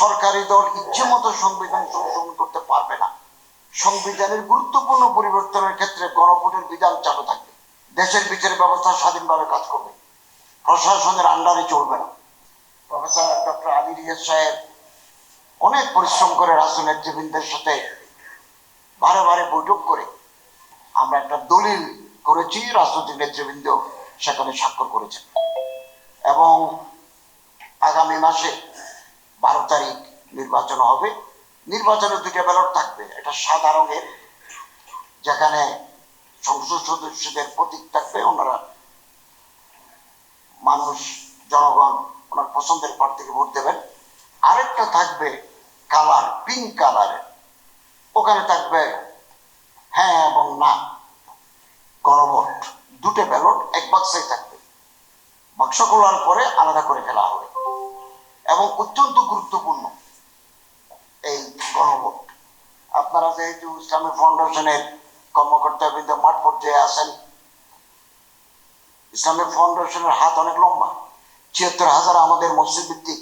সরকারি দল ইচ্ছে মতো সংবিধান সংশোধন করতে পারবে না। সংবিধানের গুরুত্বপূর্ণ পরিবর্তনের ক্ষেত্রে গণভোটের বিধান চালু থাকবে। দেশের বিচার ব্যবস্থা স্বাধীনভাবে কাজ করবে, প্রশাসনের আন্ডারে চলবে না। প্রফেসর ডক্টর আলী রিয়াজ সাহেব অনেক পরিশ্রম করে রাষ্ট্র নেতৃবৃন্দের সাথে বারে বারে বৈঠক করে আমরা একটা দলিল করেছি, রাজনৈতিক নেতৃবৃন্দ সেখানে স্বাক্ষর করেছেন। এবং আগামী মাসে 12 তারিখ নির্বাচন হবে। নির্বাচনে 2টা ব্যালট থাকবে, এটা সাদা রঙের, যেখানে সংসদ সদস্যদের প্রতীক থাকবে, ওনারা মানুষ জনগণ ওনার পছন্দের প্রার্থীকে ভোট দেবেন। আরেকটা থাকবে কালার, পিঙ্ক কালারের, ওখানে থাকবে হ্যাঁ এবং না গণভোট। 2টা ব্যালট এক বাক্সে থাকবে, বাক্স খোলার পরে আলাদা করে ফেলা হবে। এবং অত্যন্ত গুরুত্বপূর্ণ এই গণভোট। আপনারা যেহেতু ইসলামিক ফাউন্ডেশনের কর্মকর্তাবৃন্দ মাঠ পর্যায়ে আছেন, ইসলামিক ফাউন্ডেশনের হাত অনেক লম্বা। ৭৬,০০০ আমাদের মসজিদ ভিত্তিক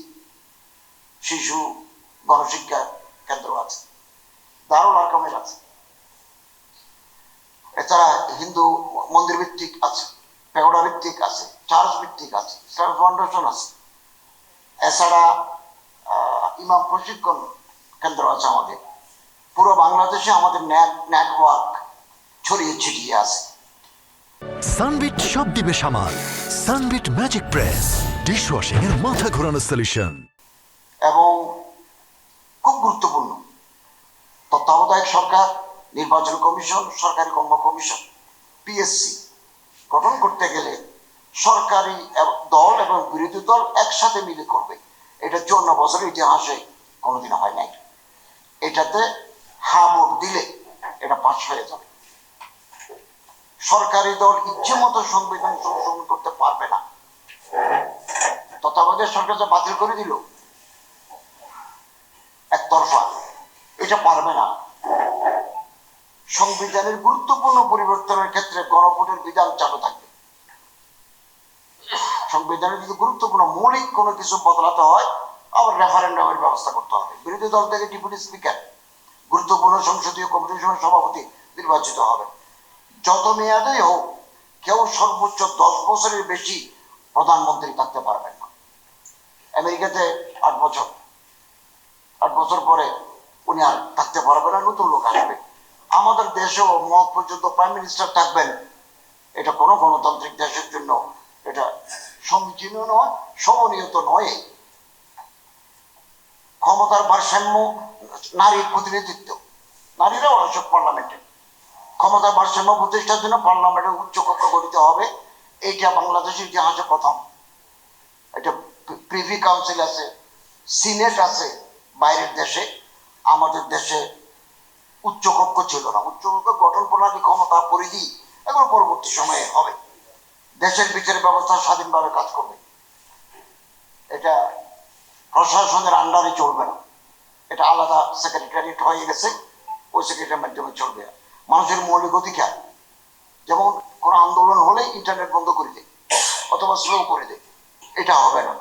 শিশু গণশিক্ষা কেন্দ্র আছে, দারুল আরকামের আছে, এছাড়া হিন্দু মন্দির ভিত্তিক আছে, পেগোডা ভিত্তিক আছে, চার্চ ভিত্তিক আছে, ইসলামিক ফাউন্ডেশন আছে, এছাড়া ইমাম প্রশিক্ষণ কেন্দ্র আছে। আমাদের পুরো বাংলাদেশে আমাদের নেটওয়ার্ক ছড়িয়ে ছিটিয়ে আছে। সানবিট সব দিবে সামাল। সানবিট ম্যাজিক প্রেস ডিশওয়াশিং এর মাথা ঘোরানো সলিউশন। এবং খুব গুরুত্বপূর্ণ, তত্ত্বাবধায়ক সরকার, নির্বাচন কমিশন, সরকারি কর্ম কমিশন, পিএসসি গঠন করতে গেলে সরকারি দল এবং বিরোধী দল একসাথে মিলে করবে। এটা 54 বছরের ইতিহাসে কোনোদিন হয় নাই। এটাতে হা ভোট দিলে এটা পাস হয়ে যাবে। সরকারি দল ইচ্ছে মতো সংবিধান সংশোধন করতে পারবে না। তত্ত্বাবধায়ক সরকার যে বাতিল করে দিল একতরফা, এটা পারবে না। সংবিধানের গুরুত্বপূর্ণ পরিবর্তনের ক্ষেত্রে গণভোটের বিধান চালু থাকবে। সংবিধানের যদি গুরুত্বপূর্ণ মৌলিক কোনো কিছু বদলাতে হয়, আবার রেফারেন্ডামের ব্যবস্থা করতে হবে। বিরোধী দল থেকে ডেপুটি স্পিকার, গুরুত্বপূর্ণ সংসদীয় কমিশনের সভাপতি নির্বাচিত হবে। যত মেয়াদেই হোক, কেউ সর্বোচ্চ 10 বছরের বেশি প্রধানমন্ত্রী থাকতে পারবেন না। আমেরিকাতে 8 বছর, 8 বছর পরে উনি আর থাকতে পারবেন না, নতুন লোক আসবে। আমাদের দেশেও মত পর্যন্ত প্রাইম মিনিস্টার থাকবেন। এটা কোনো গণতান্ত্রিক দেশের জন্য এটা সমীচীন নয়, সমনীয় তো নয়। ক্ষমতার ভারসাম্য, নারীর প্রতিনিধিত্ব, নারীরাও আসুক পার্লামেন্টে। ক্ষমতার ভারসাম্য প্রতিষ্ঠার জন্য পার্লামেন্টের উচ্চ কক্ষ গঠিত হবে। এইটা বাংলাদেশের ইতিহাসে প্রথম। এটা প্রিভি কাউন্সিল আছে, সিনেট আছে বাইরের দেশে, আমাদের দেশে উচ্চ কক্ষ ছিল না। উচ্চ কক্ষ গঠন প্রণালী, ক্ষমতা, পরিধি এগুলো পরবর্তী সময়ে হবে। দেশের বিচার ব্যবস্থা স্বাধীনভাবে কাজ করবে, এটা প্রশাসনের আন্ডারে চলবে না। এটা আলাদা সেক্রেটারিয়েট হয়ে গেছে, ওই সেক্রেটারির মাধ্যমে চলবে। মানুষের মৌলিক অধিকার, যেমন কোনো আন্দোলন হলে ইন্টারনেট বন্ধ করে দেয় অথবা স্লো করে দেয়, এটা হবে না।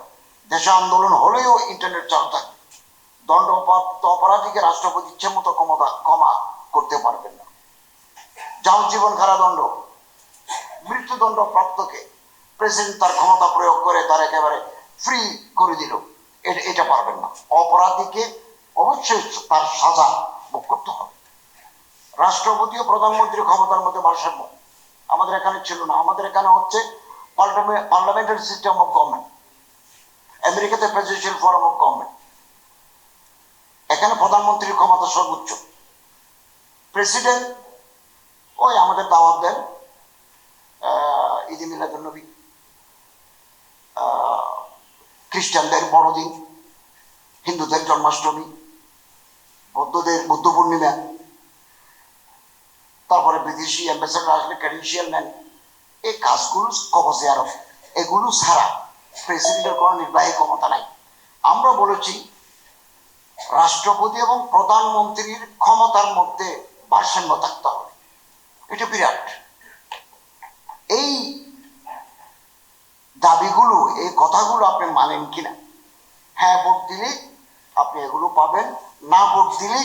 দেশে আন্দোলন হলেও ইন্টারনেট চালু থাকবে। দণ্ডপ্রাপ্ত অপরাধীকে রাষ্ট্রপতি ইচ্ছে মতো ক্ষমা করতে পারবেন না। যাবজ্জীবন কারাদণ্ড, মৃত্যুদণ্ড প্রাপ্তকে প্রেসিডেন্ট তার ক্ষমতা প্রয়োগ করে তার একেবারে ফ্রি করে দিল, এটা পারবেন না। অপরাধীকে অবশ্যই তার সাজা ভোগ করতে হবে। রাষ্ট্রপতি ও প্রধানমন্ত্রীর ক্ষমতার মধ্যে ভারসাম্য আমাদের এখানে ছিল না। আমাদের এখানে হচ্ছে পার্লামেন্টারি সিস্টেম অফ গভর্নমেন্ট, আমেরিকাতে প্রেসিডেন্সিয়াল ফর্ম অফ গভর্নমেন্ট। এখানে প্রধানমন্ত্রীর ক্ষমতা সর্বোচ্চ। প্রেসিডেন্ট ওই আমাদের দাওয়াত দেন, ঈদে মিলাদুন্নবী, খ্রিস্টানদের বড়দিন, হিন্দুদের জন্মাষ্টমী, বৌদ্ধদের বুদ্ধ পূর্ণিমা, তারপরে বিদেশি অ্যাম্বাসেডার আসলে ক্রেডেনশিয়াল নেন। এই কাজগুলো কবজে আরব, এগুলো ছাড়া প্রেসিডেন্টের কোনো নির্বাহী ক্ষমতা নাই। আমরা বলেছি রাষ্ট্রপতি এবং প্রধানমন্ত্রীর ক্ষমতার মধ্যে ভারসাম্য থাকতে হবে, এটা বিরাট। এই দাবিগুলো, এই কথাগুলো আপনি মানেন কিনা? হ্যাঁ ভোট দিলে আপনি এগুলো পাবেন। না ভোট দিলে